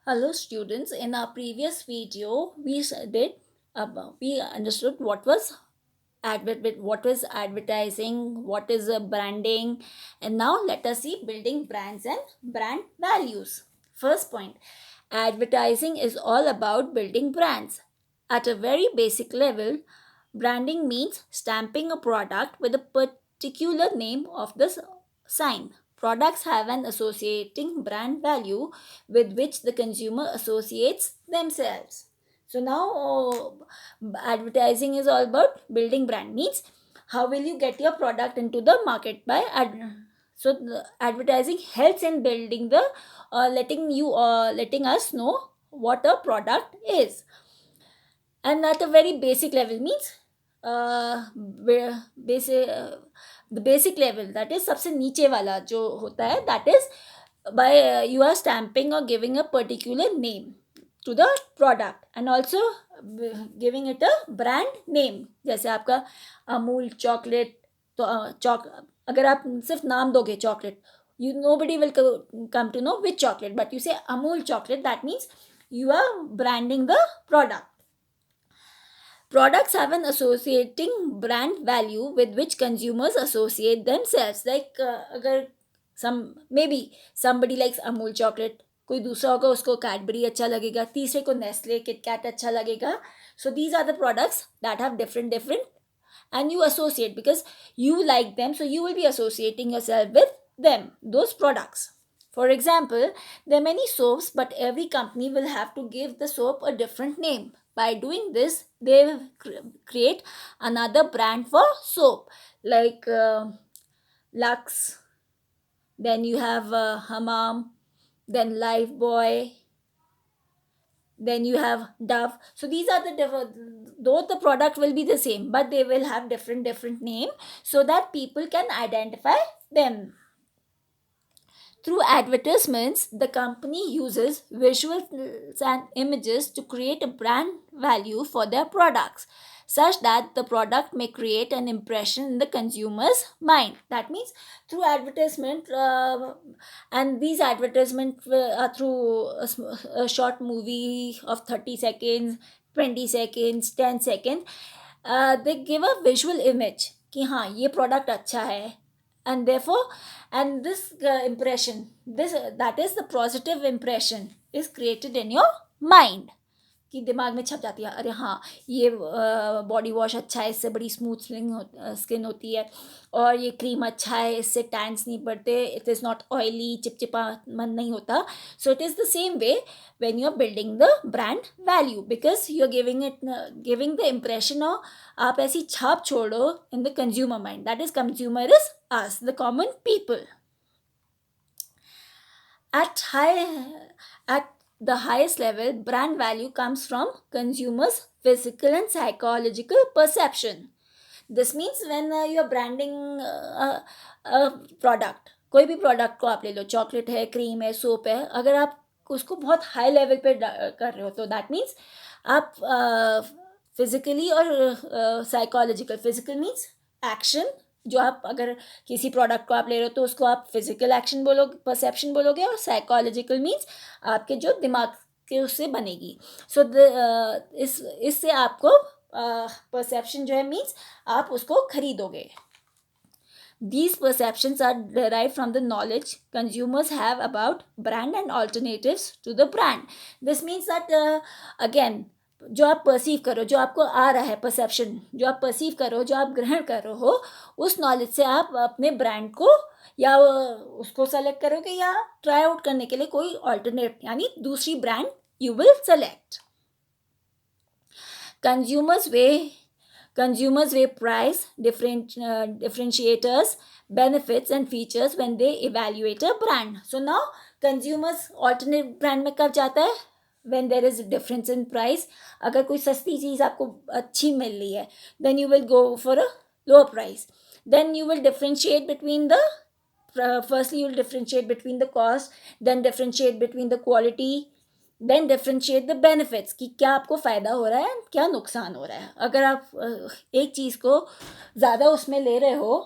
Hello students, in our previous video we understood what was advertising, what is branding, and now let us see building brands and brand values. First point, advertising is all about building brands. At a very basic level, branding means stamping a product with a particular name of the sign. Products have an associating brand value with which the consumer associates themselves. So now advertising is all about building brand means how will you get your product into the market by so the advertising helps in building the letting us know what a product is. And at a very basic level means basic the basic level, that is सबसे नीचे वाला जो होता है, that is by you are stamping or giving a particular name to the product and also giving it a brand name. जैसे आपका Amul chocolate, तो chalk अगर आप सिर्फ नाम दोगे chocolate, you nobody will come to know which chocolate, but you say Amul chocolate, that means you are branding the product. Products have an associating brand value with which consumers associate themselves. Like अगर maybe somebody likes Amul chocolate, कोई दूसरा होगा उसको Cadbury अच्छा लगेगा, तीसरे को Nestle KitKat अच्छा लगेगा. So these are the products that have different and you associate because you like them, so you will be associating yourself with them, those products. For example, there are many soaps, but every company will have to give the soap a different name. By doing this, they will create another brand for soap, like Lux, then you have Hammam, then Lifebuoy, then you have Dove. So these are though the product will be the same, but they will have different name so that people can identify them. Through advertisements, the company uses visuals and images to create a brand value for their products, such that the product may create an impression in the consumer's mind. That means through advertisement, and these advertisements are through a short movie of 30 seconds, 20 seconds, 10 seconds. They give a visual image कि हाँ ये product अच्छा है, and therefore and this impression, this that is the positive impression is created in your mind कि दिमाग में छप जाती है, अरे हाँ ये बॉडी वॉश अच्छा है, इससे बड़ी स्मूथ स्किन होती है, और ये क्रीम अच्छा है, इससे टैंस नहीं पड़ते, इट इज़ नॉट ऑयली, चिपचिपा मन नहीं होता. So it is the same way when you are building the brand value because you are giving the impression of आप ऐसी छाप छोड़ो in the consumer mind, that is consumer is us, the common people. At the highest level, brand value comes from consumers' physical and psychological perception. This means when you are branding a product, कोई भी product को आप ले लो, chocolate है, cream है, soap है, अगर आप उसको बहुत हाई लेवल पे कर रहे हो तो दैट मीन्स आप फिजिकली और साइकोलॉजिकल, फिजिकल मीन्स एक्शन, जो आप अगर किसी प्रोडक्ट को आप ले रहे हो तो उसको आप फिजिकल एक्शन बोलोगे, परसेप्शन बोलोगे, और साइकोलॉजिकल मीन्स आपके जो दिमाग के उससे बनेगी. सो इससे आपको परसेप्शन जो है मीन्स आप उसको खरीदोगे. These perceptions are derived from the knowledge consumers have about brand and alternatives to the brand. This means that again, जो आप परसीव करो, जो आपको आ रहा है परसेप्शन, जो आप परसीव करो, जो आप ग्रहण कर रहे हो, उस नॉलेज से आप अपने ब्रांड को या उसको सेलेक्ट करोगे या ट्राई आउट करने के लिए कोई ऑल्टरनेट यानी दूसरी brand you will select. Consumers weigh price, differentiators, benefits and features when they evaluate a brand. So now consumers alternate brand में कब जाता है? When there is a difference in price. अगर कोई सस्ती चीज़ आपको अच्छी मिल रही है, then you will go for a lower price. Then you will differentiate between the firstly you will differentiate between the cost, then differentiate between the quality, then differentiate the benefits कि क्या आपको फ़ायदा हो रहा है, क्या नुकसान हो रहा है. अगर आप एक चीज़ को ज़्यादा उसमें ले रहे हो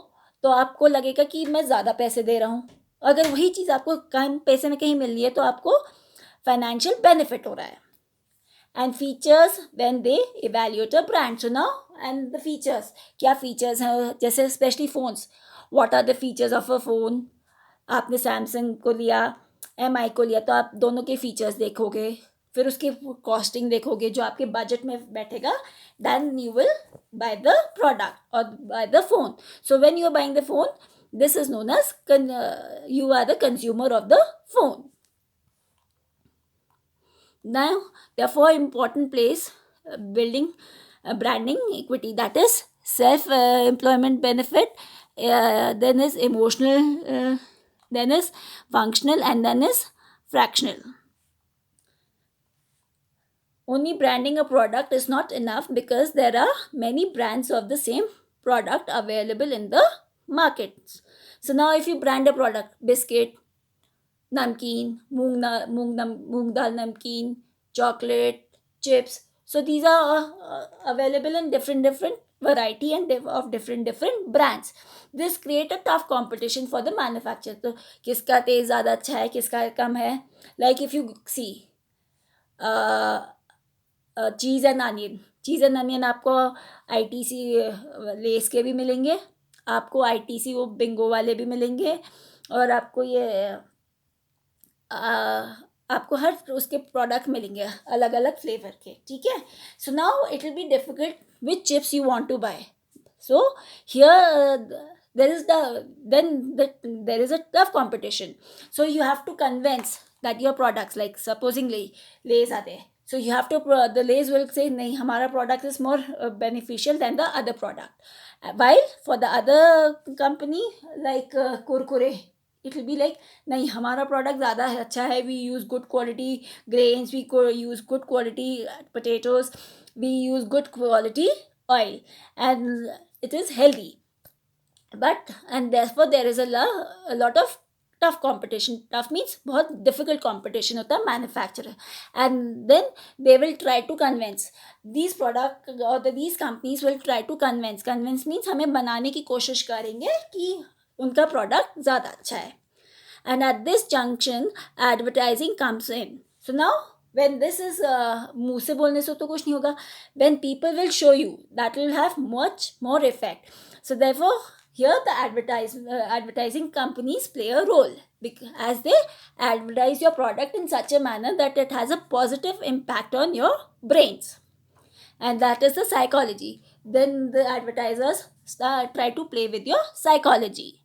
तो आपको लगेगा कि मैं ज़्यादा पैसे दे रहा हूँ. अगर वही चीज़ आपको कम पैसे में कहीं मिल रही है तो आपको फाइनेंशियल बेनिफिट हो रहा है. And features when they evaluate a brand. So now and the features, क्या फीचर्स हैं, जैसे specially phones. What are the features of a phone. आपने सैमसंग को लिया, एम आई को लिया, तो आप दोनों के फीचर्स देखोगे, फिर उसकी कॉस्टिंग देखोगे जो आपके बजट में बैठेगा. Then you will buy the product और buy the phone. So when you are buying the phone, this is known as you are the consumer of the phone. Now there are four important place building branding equity, that is self employment benefit, then is emotional, then is functional, and then is fractional. Only branding a product is not enough because there are many brands of the same product available in the markets. So now if you brand a product, biscuit, namkeen, moong dal namkeen, chocolate, chips. So these are available in different variety and of different brands. This create a tough competition for the manufacturer. तो किसका test ज़्यादा अच्छा है, किसका कम है. Like if you see cheese and onion. Cheese and onion आपको ITC less के भी मिलेंगे, आपको आईटीसी वो बिंगो वाले भी मिलेंगे, और आपको ये आपको हर उसके प्रोडक्ट मिलेंगे अलग अलग फ्लेवर के. ठीक है. So now it will be difficult which chips you want to buy. So here there is there is a tough competition. So you have to convince that your products, like supposingly Lays are there, so you have to the Lays will say nahi, hamara product is more beneficial than the other product. While for the other company like Kurkure, it will be like nahi, hamara product ज़्यादा अच्छा है, we use good quality grains, we use good quality potatoes, we use good quality oil, and it is healthy. But and therefore there is a lot of tough competition. Tough means बहुत difficult competition होता है manufacturer, and then they will try to convince these product, or these companies will try to convince means हमें बनाने की कोशिश करेंगे कि उनका product ज़्यादा अच्छा है. And at this junction advertising comes in. So now when this is मुंह से बोलने से तो कुछ नहीं होगा. When people will show you, that will have much more effect. So therefore here the advertising companies play a role, as they advertise your product in such a manner that it has a positive impact on your brains, and that is the psychology. Then the advertisers try to play with your psychology.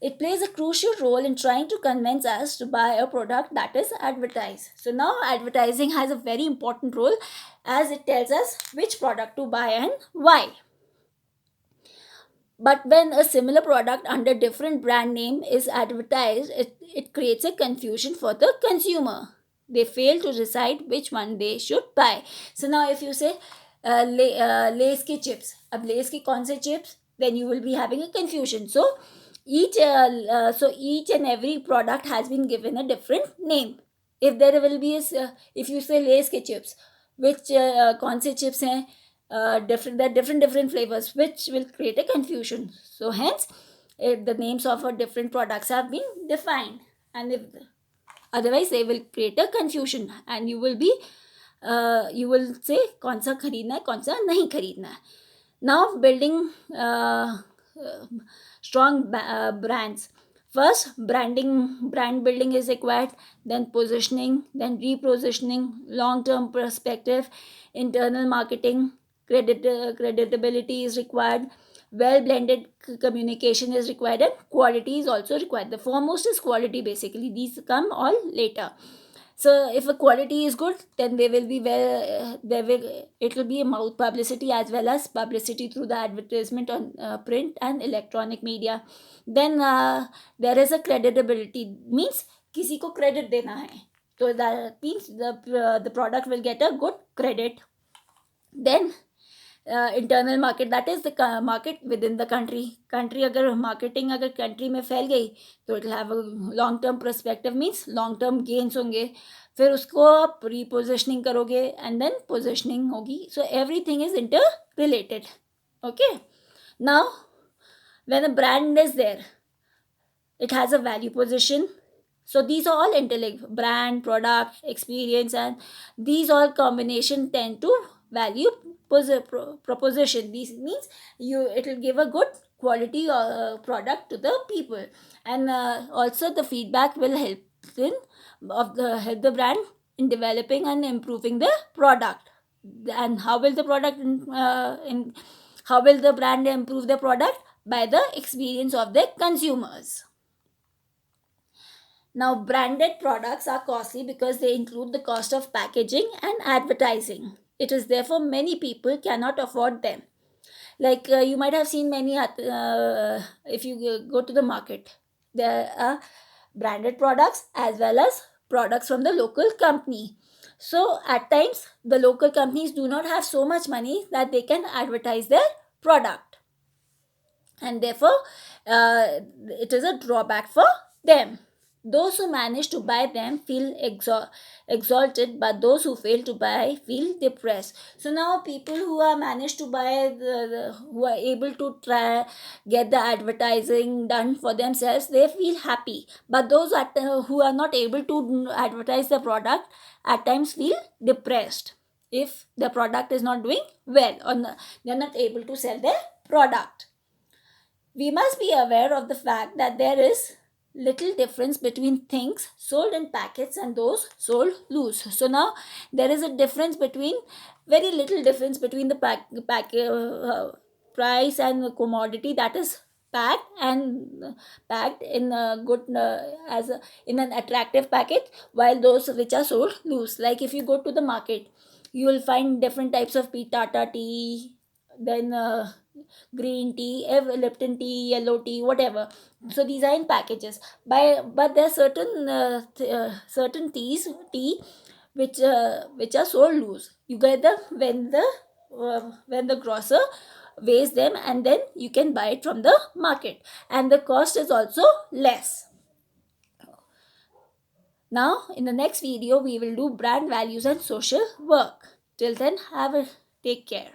It plays a crucial role in trying to convince us to buy a product that is advertised. So now advertising has a very important role, as it tells us which product to buy and why. But when a similar product under different brand name is advertised, it creates a confusion for the consumer. They fail to decide which one they should buy. So now if you say Lay's के chips, अब Lay's के कौन से chips, then you will be having a confusion. So each and every product has been given a different name. If there will be if you say Lay's के chips, which कौन से chips हैं, different flavors, which will create a confusion. So hence the names of different products have been defined, and if otherwise they will create a confusion, and you will be you will say कौन सा खरीदना है, कौन सा नहीं खरीदना है. Now building strong brands. First, brand building is required, then positioning, then repositioning, long-term perspective, internal marketing, creditability is required, well blended communication is required, and quality is also required. The foremost is quality, basically. These come all later. So if a quality is good, then it will be a mouth publicity as well as publicity through the advertisement on print and electronic media. Then there is a creditability, means किसी को credit देना है, so that means the product will get a good credit. Then internal market, that is the market with in the country. अगर marketing अगर country में फैल गई तो it will have a long term perspective, means long term gains होंगे. फिर उसको आप रीपोजिशनिंग करोगे एंड देन पोजिशनिंग होगी. So everything is inter related. Okay. Now when a brand is there, it has a value position, So these are all intellect, brand, product, experience, and these all combination tend to value proposition. This means it will give a good quality product to the people, and also the feedback will in help the brand in developing and improving the product. And how will the product how will the brand improve the product? By the experience of the consumers. Now, branded products are costly because they include the cost of packaging and advertising. It is therefore many people cannot afford them. Like you might have seen many, if you go to the market, there are branded products as well as products from the local company. So, at times, the local companies do not have so much money that they can advertise their product, and therefore it is a drawback for them. Those who manage to buy them feel exalted, but those who fail to buy feel depressed. So now people who are managed to buy who are able to try get the advertising done for themselves, they feel happy, but those who are not able to advertise the product at times feel depressed if the product is not doing well, or they are not able to sell their product. We must be aware of the fact that there is little difference between things sold in packets and those sold loose. So now there is a difference between, very little difference between the price and the commodity that is packed and packed in a good in an attractive package, while those which are sold loose. Like if you go to the market, you will find different types of tea, Tata tea, then green tea, Lipton tea, yellow tea, whatever. So these are in packages. But there are certain certain tea which are sold loose. You get them when the grocer weighs them, and then you can buy it from the market, and the cost is also less. Now in the next video we will do brand values and social work. Till then, have a take care.